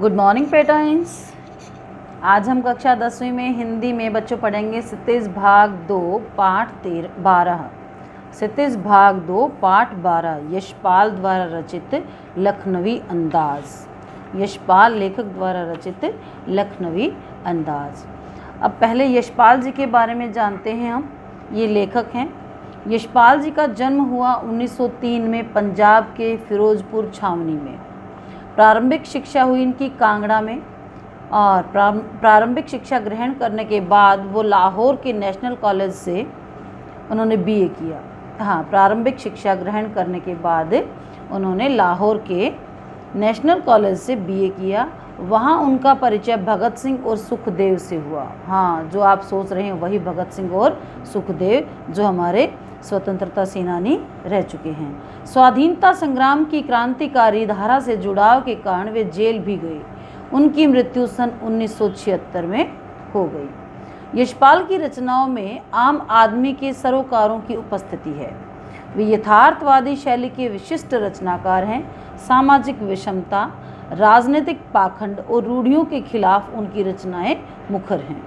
Good morning patents. आज हम कक्षा 10वीं में हिंदी में बच्चों पढ़ेंगे क्षितिज भाग 2 पाठ 12। क्षितिज भाग 2 पाठ 12 यशपाल द्वारा रचित लखनवी अंदाज। यशपाल लेखक द्वारा रचित लखनवी अंदाज। अब पहले यशपाल जी के बारे में जानते हैं हम। ये लेखक हैं। यशपाल जी का जन्म हुआ 1903 में पंजाब के फिरोजपुर छावनी में। प्रारंभिक शिक्षा हुई इनकी कांगड़ा में और प्रारंभिक शिक्षा ग्रहण करने के बाद वो लाहौर के नेशनल कॉलेज से उन्होंने बीए किया। हाँ, प्रारंभिक शिक्षा ग्रहण करने के बाद उन्होंने लाहौर के नेशनल कॉलेज से बीए किया। वहाँ उनका परिचय भगत सिंह और सुखदेव से हुआ। हाँ, जो आप सोच रहे हैं वही भगत सिंह और सुखदेव जो हमारे स्वतंत्रता सेनानी रह चुके हैं। स्वाधीनता संग्राम की क्रांतिकारी धारा से जुड़ाव के कारण वे जेल भी गए। उनकी मृत्यु सन 1976 में हो गई। यशपाल की रचनाओं में आम आदमी के सरोकारों की उपस्थिति है। वे यथार्थवादी शैली के विशिष्ट रचनाकार हैं। सामाजिक विषमता, राजनीतिक पाखंड और रूढ़ियों के खिलाफ उनकी रचनाएं मुखर हैं।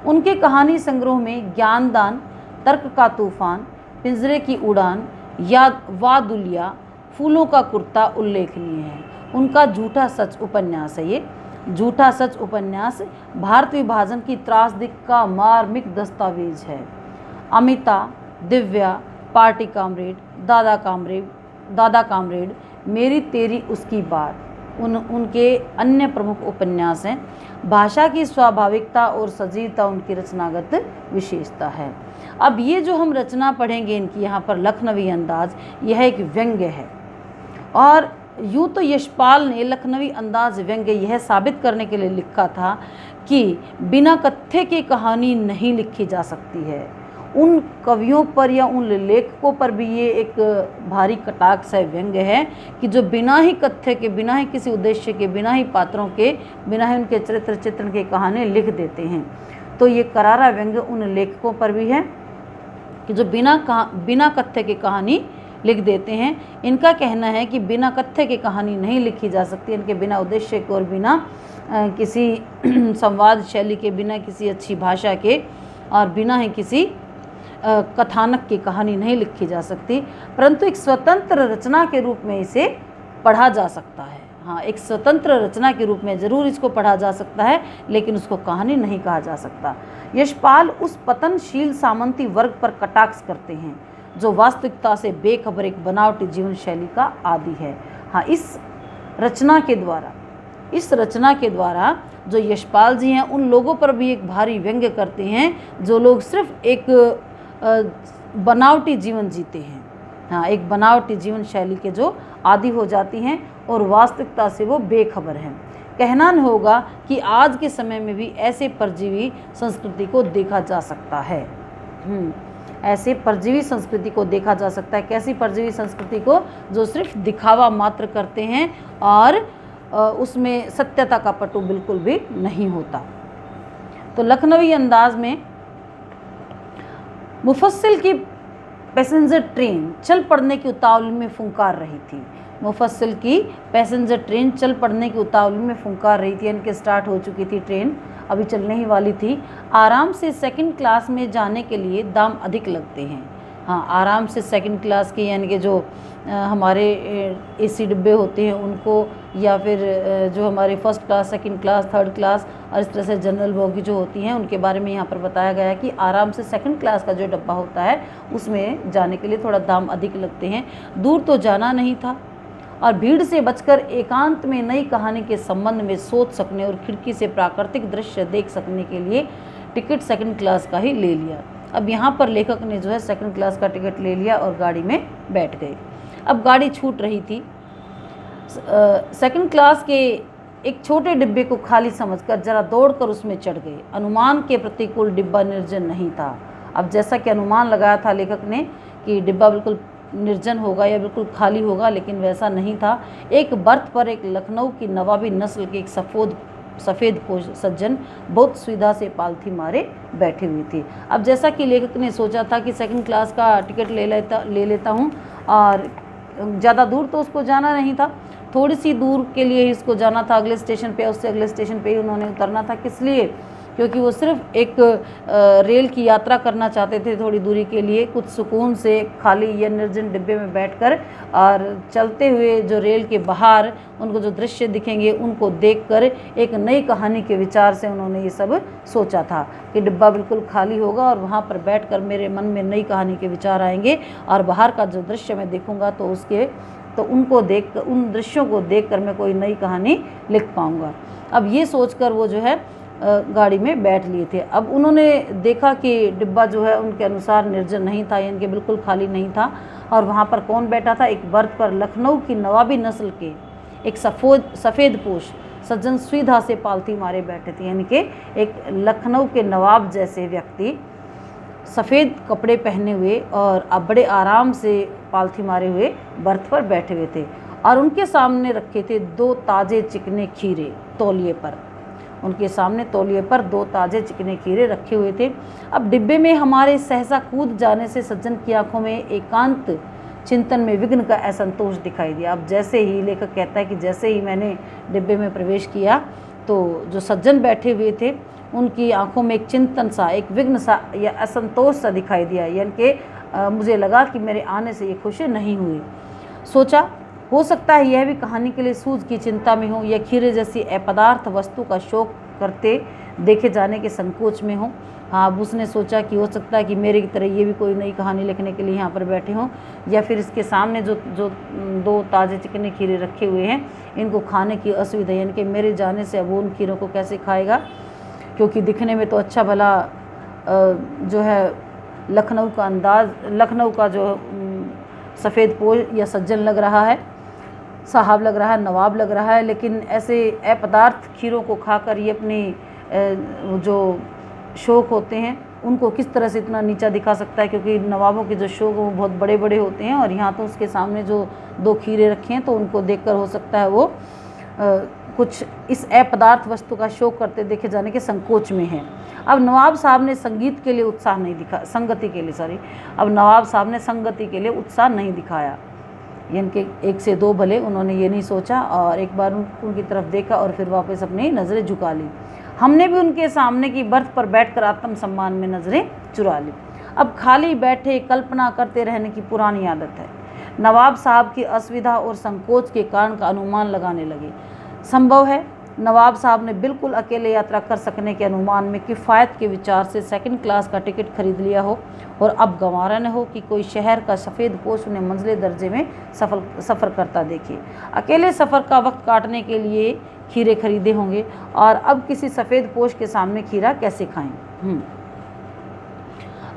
उनके कहानी संग्रह में ज्ञानदान, तर्क का तूफान, पिंजरे की उड़ान, याद वादुलिया, फूलों का कुर्ता उल्लेखनीय है। उनका झूठा सच उपन्यास है। ये झूठा सच उपन्यास भारत विभाजन की त्रासदी का मार्मिक दस्तावेज है। अमिता, दिव्या, पार्टी कामरेड, दादा कामरेड, मेरी तेरी उसकी बात उनके अन्य प्रमुख उपन्यास हैं। भाषा की स्वाभाविकता और सजीवता उनकी रचनागत विशेषता है। अब ये जो हम रचना पढ़ेंगे इनकी यहाँ पर लखनवी अंदाज, यह एक व्यंग्य है। और यूँ तो यशपाल ने लखनवी अंदाज व्यंग्य यह साबित करने के लिए लिखा था कि बिना कथ्य के कहानी नहीं लिखी जा सकती है। उन कवियों पर या उन लेखकों पर भी ये एक भारी कटाक्ष है, व्यंग्य है कि जो बिना ही कथ्य के, बिना ही किसी उद्देश्य के, बिना ही पात्रों के, बिना ही उनके चरित्र चित्रण के कहानी लिख देते हैं। तो ये करारा व्यंग्य उन लेखकों पर भी है कि जो बिना कथ्य के कहानी लिख देते हैं। इनका कहना है कि बिना कथ्य के कहानी नहीं लिखी जा सकती। इनके बिना उद्देश्य के और बिना किसी संवाद शैली के, बिना किसी अच्छी भाषा के और बिना ही किसी कथानक की कहानी नहीं लिखी जा सकती। परंतु एक स्वतंत्र रचना के रूप में इसे पढ़ा जा सकता है। हाँ, एक स्वतंत्र रचना के रूप में ज़रूर इसको पढ़ा जा सकता है, लेकिन उसको कहानी नहीं कहा जा सकता। यशपाल उस पतनशील सामंती वर्ग पर कटाक्ष करते हैं जो वास्तविकता से बेखबर एक बनावटी जीवन शैली का आदी है। हाँ, इस रचना के द्वारा जो यशपाल जी हैं उन लोगों पर भी एक भारी व्यंग्य करते हैं जो लोग सिर्फ एक बनावटी जीवन जीते हैं। हाँ, एक बनावटी जीवन शैली के जो आदी हो जाती हैं और वास्तविकता से वो बेखबर हैं। कहना नहीं होगा कि आज के समय में भी ऐसे परजीवी संस्कृति को देखा जा सकता है। ऐसे परजीवी संस्कृति को देखा जा सकता है। कैसी परजीवी संस्कृति को? जो सिर्फ दिखावा मात्र करते हैं और उसमें सत्यता का पटु बिल्कुल भी नहीं होता। तो लखनवी अंदाज में मुफस्सिल की पैसेंजर ट्रेन चल पड़ने की उतावली में फुंकार रही थी। मुफस्सिल की पैसेंजर ट्रेन चल पड़ने की उतावली में फुंकार रही थी, यानी कि स्टार्ट हो चुकी थी ट्रेन, अभी चलने ही वाली थी। आराम से सेकंड क्लास में जाने के लिए दाम अधिक लगते हैं। हाँ, आराम से सेकंड क्लास के, यानी कि जो हमारे एसी डिब्बे होते हैं उनको, या फिर जो हमारे first class, second class, third class और इस तरह से जनरल बोगी जो होती हैं उनके बारे में यहाँ पर बताया गया है कि आराम से सेकंड क्लास का जो डब्बा होता है उसमें जाने के लिए थोड़ा दाम अधिक लगते हैं। दूर तो जाना नहीं था और भीड़ से बचकर एकांत में नई कहानी के संबंध में सोच सकने और खिड़की से प्राकृतिक दृश्य देख सकने के लिए टिकट सेकंड क्लास का ही ले लिया। अब यहाँ पर लेखक ने जो है सेकंड क्लास का टिकट ले लिया और गाड़ी में बैठ गए। अब गाड़ी छूट रही थी। सेकंड क्लास के एक छोटे डिब्बे को खाली समझकर जरा दौड़कर उसमें चढ़ गए। अनुमान के प्रतिकूल डिब्बा निर्जन नहीं था। अब जैसा कि अनुमान लगाया था लेखक ने कि डिब्बा बिल्कुल निर्जन होगा या बिल्कुल खाली होगा, लेकिन वैसा नहीं था। एक बर्थ पर एक लखनऊ की नवाबी नस्ल के एक सफ़ेद पोश सज्जन बहुत सुविधा से पालथी मारे बैठे हुए थे। अब जैसा कि लेखक ने सोचा था कि सेकंड क्लास का टिकट ले लेता हूँ और ज़्यादा दूर तो उसको जाना नहीं था, थोड़ी सी दूर के लिए ही इसको जाना था, अगले स्टेशन पे, उससे अगले स्टेशन पे ही उन्होंने उतरना था। किस लिए? क्योंकि वो सिर्फ एक रेल की यात्रा करना चाहते थे थोड़ी दूरी के लिए, कुछ सुकून से खाली या निर्जन डिब्बे में बैठकर, और चलते हुए जो रेल के बाहर उनको जो दृश्य दिखेंगे उनको देखकर एक नई कहानी के विचार से उन्होंने ये सब सोचा था कि डिब्बा बिल्कुल खाली होगा और वहाँ पर बैठकर मेरे मन में नई कहानी के विचार आएंगे और बाहर का जो दृश्य मैं देखूँगा तो उनको देख, उन दृश्यों को देखकर मैं कोई नई कहानी लिख पाऊँगा। अब ये सोचकर वो जो है गाड़ी में बैठ लिए थे। अब उन्होंने देखा कि डिब्बा जो है उनके अनुसार निर्जन नहीं था, यानी कि बिल्कुल खाली नहीं था। और वहाँ पर कौन बैठा था? एक बर्थ पर लखनऊ की नवाबी नस्ल के एक सफ़ेद पोश सज्जन सुविधा से पालथी मारे बैठे थे, यानी कि एक लखनऊ के नवाब जैसे व्यक्ति सफ़ेद कपड़े पहने हुए और अब बड़े आराम से पालथी मारे हुए बर्थ पर बैठे हुए थे। और उनके सामने रखे थे 2 ताज़े चिकने खीरे तौलिए पर। उनके सामने तौलिए पर 2 ताज़े चिकने खीरे रखे हुए थे। अब डिब्बे में हमारे सहसा कूद जाने से सज्जन की आंखों में एकांत चिंतन में विघ्न का असंतोष दिखाई दिया। अब जैसे ही लेखक कहता है कि जैसे ही मैंने डिब्बे में प्रवेश किया तो जो सज्जन बैठे हुए थे उनकी आंखों में एक चिंतन सा, एक विघ्न सा या असंतोष सा दिखाई दिया, यानी कि मुझे लगा कि मेरे आने से ये खुश नहीं हुई। सोचा हो सकता है यह भी कहानी के लिए सूझ की चिंता में हो या खीरे जैसी अपदार्थ वस्तु का शौक करते देखे जाने के संकोच में हो। हाँ, अब उसने सोचा कि हो सकता है कि मेरे की तरह ये भी कोई नई कहानी लिखने के लिए यहाँ पर बैठे हों, या फिर इसके सामने जो 2 ताज़े चिकने खीरे रखे हुए हैं इनको खाने की असुविधा, यानी कि मेरे जाने से अब वो उन खीरों को कैसे खाएगा, क्योंकि दिखने में तो अच्छा भला जो है लखनऊ का अंदाज़, लखनऊ का जो सफ़ेद पोश या सज्जन लग रहा है, साहब लग रहा है, नवाब लग रहा है, लेकिन ऐसे अपदार्थ खीरों को खाकर ये अपनी जो शौक होते हैं उनको किस तरह से इतना नीचा दिखा सकता है, क्योंकि नवाबों के जो शौक वो बहुत बड़े बड़े होते हैं। और यहाँ तो उसके सामने जो 2 खीरे रखे हैं तो उनको देखकर हो सकता है वो कुछ इस अपदार्थ वस्तु का शौक करते देखे जाने के संकोच में हैं। अब नवाब साहब ने संगति के लिए उत्साह नहीं दिखाया, यानी कि 1 से 2 भले उन्होंने ये नहीं सोचा और एक बार उनकी तरफ देखा और फिर वापस अपनी नज़रें झुका ली। हमने भी उनके सामने की बर्थ पर बैठकर आत्मसम्मान में नज़रें चुरा ली। अब खाली बैठे कल्पना करते रहने की पुरानी आदत है। नवाब साहब की असुविधा और संकोच के कारण का अनुमान लगाने लगे। संभव है नवाब साहब ने बिल्कुल अकेले यात्रा कर सकने के अनुमान में किफ़ायत के विचार से 2nd क्लास का टिकट खरीद लिया हो और अब गंवारा न हो कि कोई शहर का सफ़ेद पोश उन्हें मंजिले दर्जे में सफ़र करता देखे। अकेले सफ़र का वक्त काटने के लिए खीरे खरीदे होंगे और अब किसी सफ़ेद पोश के सामने खीरा कैसे खाएं।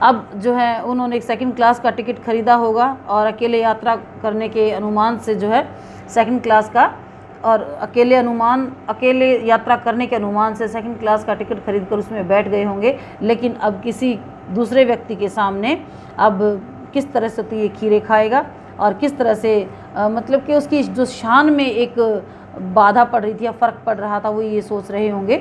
अब जो है उन्होंने एक 2nd क्लास का टिकट खरीदा होगा और अकेले यात्रा करने के अनुमान से जो है 2nd क्लास का और अकेले यात्रा करने के अनुमान से 2nd क्लास का टिकट खरीद कर उसमें बैठ गए होंगे। लेकिन अब किसी दूसरे व्यक्ति के सामने अब किस तरह से तो ये खीरे खाएगा और किस तरह से मतलब कि उसकी जो शान में एक बाधा पड़ रही थी या फ़र्क पड़ रहा था वो ये सोच रहे होंगे।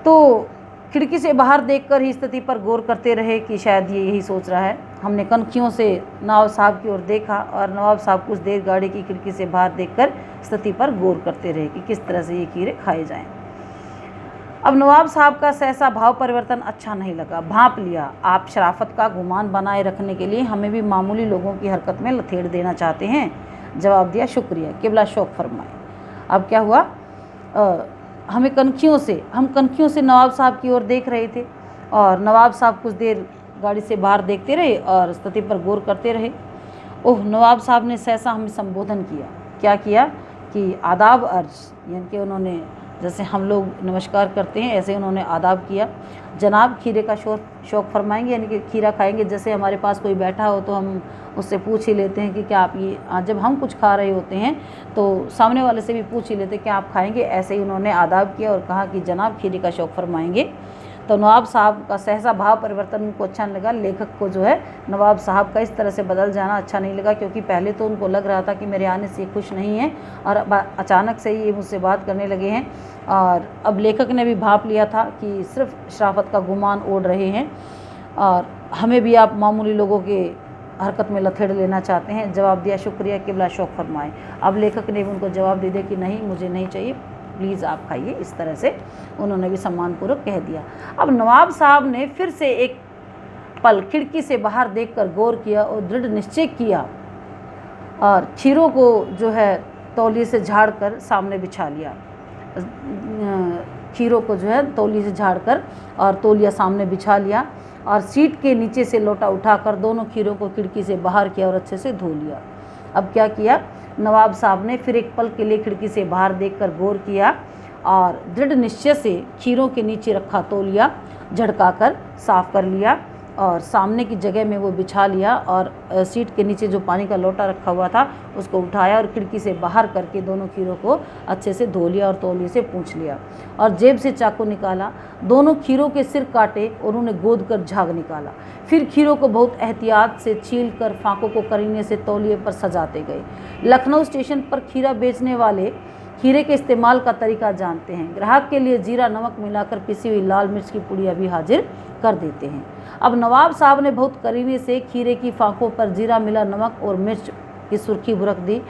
तो खिड़की से बाहर देखकर ही स्थिति पर गौर करते रहे कि शायद ये यही सोच रहा है। हमने कनखियों से नवाब साहब की ओर देखा और नवाब साहब कुछ देर गाड़ी की खिड़की से बाहर देखकर स्थिति पर गौर करते रहे कि किस तरह से ये कीड़े खाए जाएं। अब नवाब साहब का सहसा भाव परिवर्तन अच्छा नहीं लगा। भांप लिया, आप शराफत का गुमान बनाए रखने के लिए हमें भी मामूली लोगों की हरकत में लथेड़ देना चाहते हैं। जवाब दिया, शुक्रिया, किबला शौक फरमाए। अब क्या हुआ, हम कनखियों से नवाब साहब की ओर देख रहे थे और नवाब साहब कुछ देर गाड़ी से बाहर देखते रहे और स्थिति पर गौर करते रहे। ओह, नवाब साहब ने सहसा हमें संबोधन किया। क्या किया कि आदाब अर्ज, यानी कि उन्होंने जैसे हम लोग नमस्कार करते हैं ऐसे उन्होंने आदाब किया। जनाब, खीरे का शौक़ फरमाएंगे, यानी कि खीरा खाएंगे। जैसे हमारे पास कोई बैठा हो तो हम उससे पूछ ही लेते हैं कि क्या आप ये, जब हम कुछ खा रहे होते हैं तो सामने वाले से भी पूछ ही लेते हैं क्या आप खाएंगे। ऐसे ही उन्होंने आदाब किया और कहा कि जनाब, खीरे का शौक़ फरमाएंगे। तो नवाब साहब का सहसा भाव परिवर्तन उनको अच्छा नहीं लगा। लेखक को जो है नवाब साहब का इस तरह से बदल जाना अच्छा नहीं लगा, क्योंकि पहले तो उनको लग रहा था कि मेरे आने से ये खुश नहीं है और अब अचानक से ये मुझसे बात करने लगे हैं। और अब लेखक ने भी भांप लिया था कि सिर्फ शराफत का गुमान ओढ़ रहे हैं और हमें भी आप मामूली लोगों के हरकत में लथेड़ लेना चाहते हैं। जवाब दिया शुक्रिया क़िबला शौक़ फरमाए। अब लेखक ने भी उनको जवाब दे दिया कि नहीं, मुझे नहीं चाहिए, प्लीज़ आप खाइए। इस तरह से उन्होंने भी सम्मानपूर्वक कह दिया। अब नवाब साहब ने फिर से एक पल खिड़की से बाहर देखकर गौर किया और दृढ़ निश्चय किया और खीरों को जो है तौलिए से झाड़ कर सामने बिछा लिया। खीरों को जो है तौलिए से झाड़ कर और तौलिया सामने बिछा लिया और सीट के नीचे से लोटा उठाकर दोनों खीरों को खिड़की से बाहर किया और अच्छे से धो लिया। अब क्या किया, नवाब साहब ने फिर एक पल के लिए खिड़की से बाहर देखकर गौर किया और दृढ़ निश्चय से खीरों के नीचे रखा तौलिया झटकाकर साफ कर लिया और सामने की जगह में वो बिछा लिया और सीट के नीचे जो पानी का लोटा रखा हुआ था उसको उठाया और खिड़की से बाहर करके दोनों खीरों को अच्छे से धो लिया और तौलिए से पूंछ लिया और जेब से चाकू निकाला। दोनों खीरों के सिर काटे और उन्हें गोद कर झाग निकाला। फिर खीरों को बहुत एहतियात से छील कर फांकों को करीने से तौलिए पर सजाते गए। लखनऊ स्टेशन पर खीरा बेचने वाले खीरे के इस्तेमाल का तरीका जानते हैं। ग्राहक के लिए जीरा नमक मिलाकर पिसी हुई लाल मिर्च की पुड़िया भी हाजिर कर देते हैं। अब नवाब साहब ने बहुत करीने से खीरे की फांकों पर जीरा मिला नमक और मिर्च की सुर्खी भुरक दी।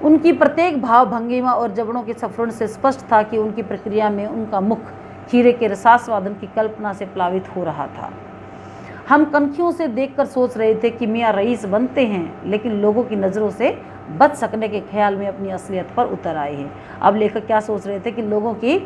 उनकी प्रत्येक भाव भंगिमा और जबड़ों के सफरण से स्पष्ट था कि उनकी प्रक्रिया में उनका मुख खीरे के रसास्वादन की कल्पना से प्लावित हो रहा था। हम कनखियों से देखकर सोच रहे थे कि मियाँ रईस बनते हैं, लेकिन लोगों की नज़रों से बच सकने के ख्याल में अपनी असलियत पर उतर आए हैं। अब लेखक क्या सोच रहे थे कि लोगों की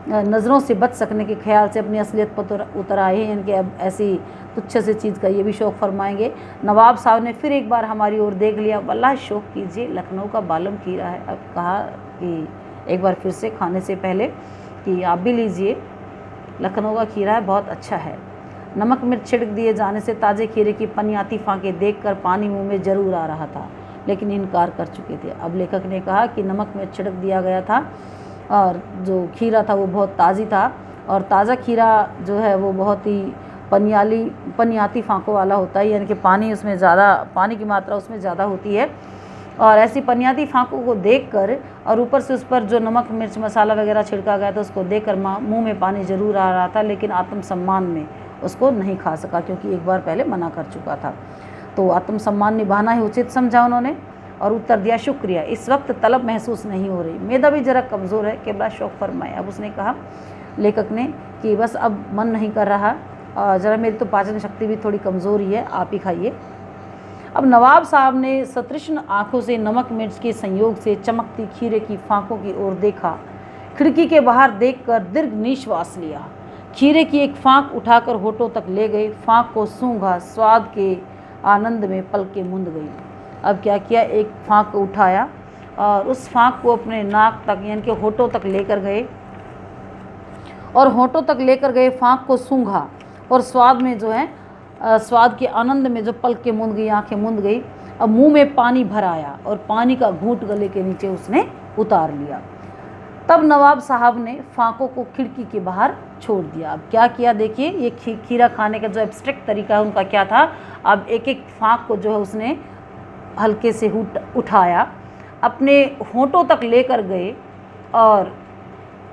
नज़रों से बच सकने के ख्याल से अपनी असलियत पर उतर आए हैं। इनके अब ऐसी तुच्छ से चीज़ का ये भी शौक़ फरमाएंगे। नवाब साहब ने फिर एक बार हमारी ओर देख लिया। वल्लाह शौक़ कीजिए, लखनऊ का बालम खीरा है। अब कहा कि एक बार फिर से खाने से पहले कि आप भी लीजिए, लखनऊ का खीरा है, बहुत अच्छा है। नमक मिर्च छिड़क दिए जाने से ताज़े खीरे की पनियाती फांके देखकर पानी मुंह में जरूर आ रहा था, लेकिन इनकार कर चुके थे। अब लेखक ने कहा कि नमक मिर्च छिड़क दिया गया था और जो खीरा था वो बहुत ताज़ी था और ताज़ा खीरा जो है वो बहुत ही पनियाती फांकों वाला होता है, यानी कि पानी की मात्रा उसमें ज़्यादा होती है। और ऐसी पनियाती फांकों को देखकर और ऊपर से उस पर जो नमक मिर्च मसाला वगैरह छिड़का गया था उसको देखकर मुंह में पानी ज़रूर आ रहा था, लेकिन आत्मसम्मान में उसको नहीं खा सका क्योंकि एक बार पहले मना कर चुका था। तो आत्मसम्मान निभाना ही उचित समझा उन्होंने और उत्तर दिया शुक्रिया, इस वक्त तलब महसूस नहीं हो रही, मैदा भी ज़रा कमज़ोर है, क़िबला शौक़ फरमाए। अब उसने कहा लेखक ने कि बस अब मन नहीं कर रहा, ज़रा मेरी तो पाचन शक्ति भी थोड़ी कमज़ोर ही है, आप ही खाइए। अब नवाब साहब ने सतृष्ण आँखों से नमक मिर्च के संयोग से चमकती खीरे की फांकों की ओर देखा। खिड़की के बाहर देखकर दीर्घ निश्वास लिया। खीरे की एक फांक उठाकर होठों तक ले गए, फांक को सूंघा, स्वाद के आनंद में पलकें मूंद गई। अब क्या किया, एक फांक को उठाया और उस फांक को अपने नाक तक यानी कि होठों तक लेकर गए और होठों तक लेकर गए फांक को सूंघा और स्वाद में जो है स्वाद के आनंद में जो पलकें मूंद गई, आंखें मूंद गई। अब मुंह में पानी भर आया और पानी का घूंट गले के नीचे उसने उतार लिया। तब नवाब साहब ने फांकों को खिड़की के बाहर छोड़ दिया। अब क्या किया देखिए, ये खीरा खाने का जो एब्स्ट्रैक्ट तरीका है उनका क्या था। अब एक एक फांक को जो है उसने हल्के से उठाया, अपने होठों तक लेकर गए और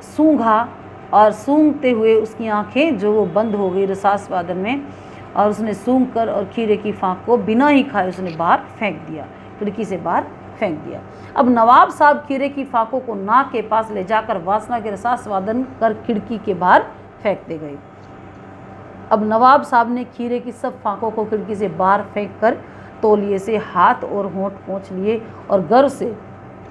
सूंघा और सूंघते हुए उसकी आंखें जो वो बंद हो गई रसास्वादन में और उसने सूंघ कर और खीरे की फांक को बिना ही खाए उसने बाहर फेंक दिया, खिड़की से बाहर फेंक दिया। अब नवाब साहब खीरे की फांकों को नाक के पास ले जाकर वासना के रसास्वादन कर खिड़की के बाहर फेंकते गए। अब नवाब साहब ने खीरे की सब फांकों को खिड़की से बाहर फेंक कर तौलिए से हाथ और होंठ पोंछ लिए और गर्व से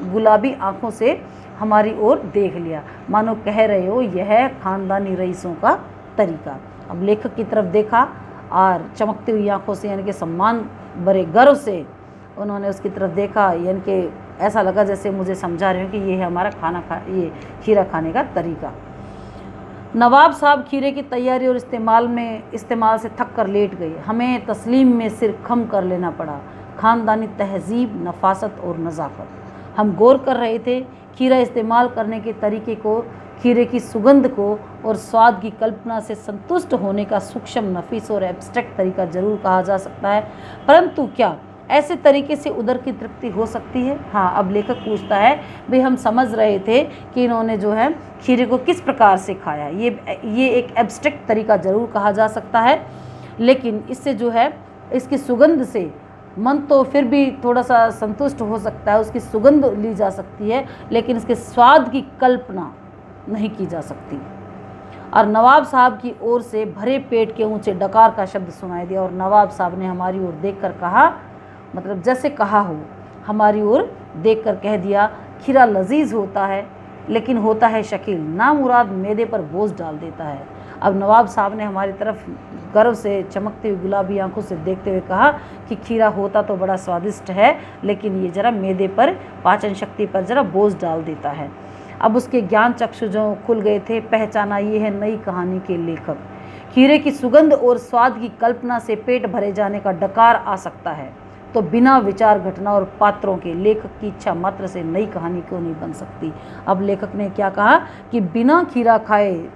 गुलाबी आंखों से हमारी ओर देख लिया, मानो कह रहे हो यह है खानदानी रईसों का तरीका। अब लेखक की तरफ देखा और चमकती हुई आंखों से यानी कि सम्मान भरे गर्व से उन्होंने उसकी तरफ देखा, यानी कि ऐसा लगा जैसे मुझे समझा रहे हो कि ये है हमारा ये खीरा खाने का तरीका। नवाब साहब खीरे की तैयारी और इस्तेमाल से थक कर लेट गए। हमें तस्लीम में सिर खम कर लेना पड़ा। ख़ानदानी तहजीब, नफासत और नज़ाकत। हम गौर कर रहे थे खीरा इस्तेमाल करने के तरीके को, खीरे की सुगंध को और स्वाद की कल्पना से संतुष्ट होने का सूक्ष्म, नफीस और एब्स्ट्रैक्ट तरीका ज़रूर कहा जा सकता है, परंतु क्या ऐसे तरीके से उदर की तृप्ति हो सकती है? हाँ, अब लेखक पूछता है भाई हम समझ रहे थे कि इन्होंने जो है खीरे को किस प्रकार से खाया, ये एक एब्स्ट्रैक्ट तरीका ज़रूर कहा जा सकता है, लेकिन इससे जो है इसकी सुगंध से मन तो फिर भी थोड़ा सा संतुष्ट हो सकता है, उसकी सुगंध ली जा सकती है, लेकिन इसके स्वाद की कल्पना नहीं की जा सकती। और नवाब साहब की ओर से भरे पेट के ऊंचे डकार का शब्द सुनाई दिया और नवाब साहब ने हमारी ओर देखकर कहा, मतलब जैसे कहा हो, हमारी ओर देखकर कह दिया, खीरा लजीज होता है लेकिन होता है शकील, नामुराद मैदे पर बोझ डाल देता है। अब नवाब साहब ने हमारी तरफ गर्व से चमकती हुई गुलाबी आंखों से देखते हुए कहा कि खीरा होता तो बड़ा स्वादिष्ट है, लेकिन ये जरा मैदे पर, पाचन शक्ति पर जरा बोझ डाल देता है। अब उसके ज्ञान चक्षु जो खुल गए थे, पहचाना ये है नई कहानी के लेखक। खीरे की सुगंध और स्वाद की कल्पना से पेट भरे जाने का डकार आ सकता है, तो बिना विचार घटना और पात्रों के लेखक की इच्छा मात्र से नई कहानी क्यों नहीं बन सकती। अब लेखक ने क्या कहा कि बिना खीरा खाए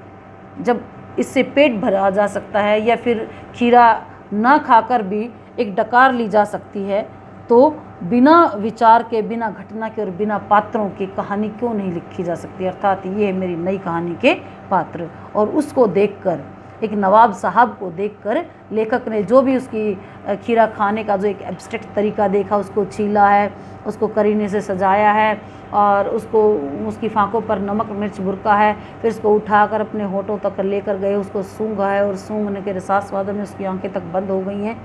जब इससे पेट भरा जा सकता है, या फिर खीरा ना खाकर भी एक डकार ली जा सकती है, तो बिना विचार के, बिना घटना के और बिना पात्रों की कहानी क्यों नहीं लिखी जा सकती। अर्थात ये है मेरी नई कहानी के पात्र। और उसको देखकर, एक नवाब साहब को देखकर लेखक ने जो भी उसकी खीरा खाने का जो एक एब्स्ट्रैक्ट तरीका देखा, उसको छीला है, उसको करीने से सजाया है और उसको, उसकी फांकों पर नमक मिर्च बुरका है, फिर उसको उठाकर अपने होठों तक लेकर गए, उसको सूंघा है और सूंघने के रसास्वादन में उसकी आंखें तक बंद हो गई हैं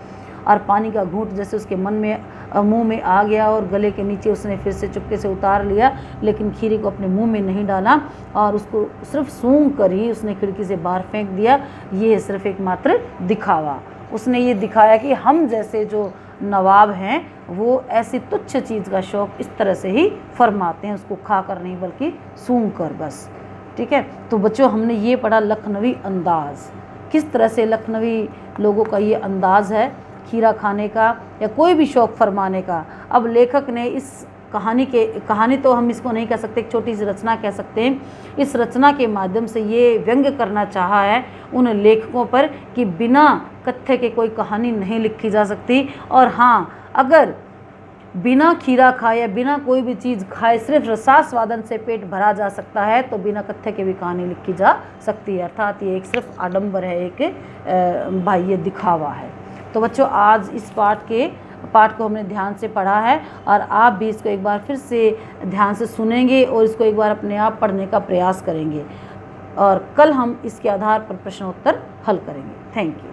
और पानी का घूंट जैसे उसके मन में, मुंह में आ गया और गले के नीचे उसने फिर से चुपके से उतार लिया, लेकिन खीरे को अपने मुंह में नहीं डाला और उसको सिर्फ सूंघ कर ही उसने खिड़की से बाहर फेंक दिया। ये सिर्फ एक मात्र दिखावा। उसने ये दिखाया कि हम जैसे जो नवाब हैं वो ऐसी तुच्छ चीज़ का शौक़ इस तरह से ही फरमाते हैं, उसको खा कर नहीं बल्कि सूंघ कर बस। ठीक है, तो बच्चों हमने ये पढ़ा लखनवी अंदाज़, किस तरह से लखनवी लोगों का ये अंदाज़ है खीरा खाने का या कोई भी शौक़ फरमाने का। अब लेखक ने इस कहानी तो हम इसको नहीं कह सकते, एक छोटी सी रचना कह सकते हैं, इस रचना के माध्यम से ये व्यंग्य करना चाहा है उन लेखकों पर कि बिना कथ्य के कोई कहानी नहीं लिखी जा सकती। और हाँ, अगर बिना खीरा खाए या बिना कोई भी चीज़ खाए सिर्फ रसास्वादन से पेट भरा जा सकता है, तो बिना कथ्य के भी कहानी लिखी जा सकती है। अर्थात ये एक सिर्फ आडंबर है, एक बाह्य दिखावा है। तो बच्चों आज इस पाठ को हमने ध्यान से पढ़ा है और आप भी इसको एक बार फिर से ध्यान से सुनेंगे और इसको एक बार अपने आप पढ़ने का प्रयास करेंगे और कल हम इसके आधार पर प्रश्नोत्तर हल करेंगे। Thank you.